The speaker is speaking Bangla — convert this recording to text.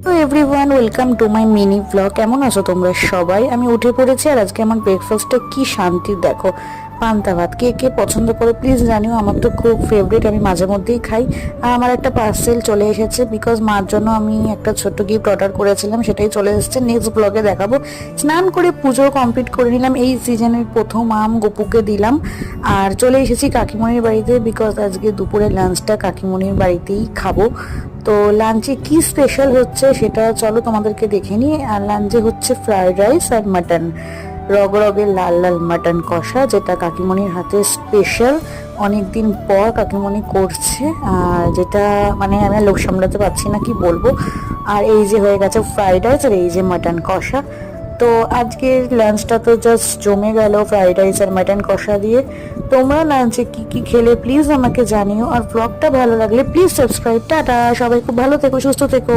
তো everyone, welcome to my mini blog. কেমন আছো তোমরা সবাই? আমি উঠে পড়েছি আর আজকে আমার ব্রেকফাস্টটা কি শান্তি দেখো, পান্তা ভাত। কে কে পছন্দ করে প্লিজ জানিও, আমার তো খুব ফেভারিট, আমি মাঝে মধ্যেই খাই। আর আমার একটা পার্সেল চলে এসেছে, বিকজ মার জন্য আমি একটা ছোট্ট গিফট অর্ডার করেছিলাম, সেটাই চলে এসেছে। নেক্সট ব্লগে দেখাবো। স্নান করে পুজো কমপ্লিট করে নিলাম, এই সিজনের প্রথম আম গপুকে দিলাম। আর চলে এসেছি কাকিমণির বাড়িতে, বিকজ আজকে দুপুরে লাঞ্চটা কাকিমণির বাড়িতেই খাবো। তো লাঞ্চে কি স্পেশাল হচ্ছে সেটা চলো তোমাদেরকে দেখে নিই। আর লাঞ্চে হচ্ছে ফ্রাইড রাইস আর মাটন, রগের লাল লাল মাটন কষা, যেটা কাকিমণির হাতে স্পেশাল, অনেকদিন পর কাকিমণি করছে। আর যেটা মানে আমি আর লোক সামলাতে পারছি না, কি বলবো। আর এই যে হয়ে গেছে ফ্রাইড রাইস, আর এই যে মাটন কষা। তো আজকের লাঞ্চটা তো জাস্ট জমে গেল ফ্রাইড রাইস আর মাটন কষা দিয়ে। তোমরা লাঞ্চে কি কি খেলে প্লিজ আমাকে জানিও, আর ব্লগটা ভালো লাগলে প্লিজ সাবস্ক্রাইব। টাটা, সবাই খুব ভালো থেকো, সুস্থ থেকো।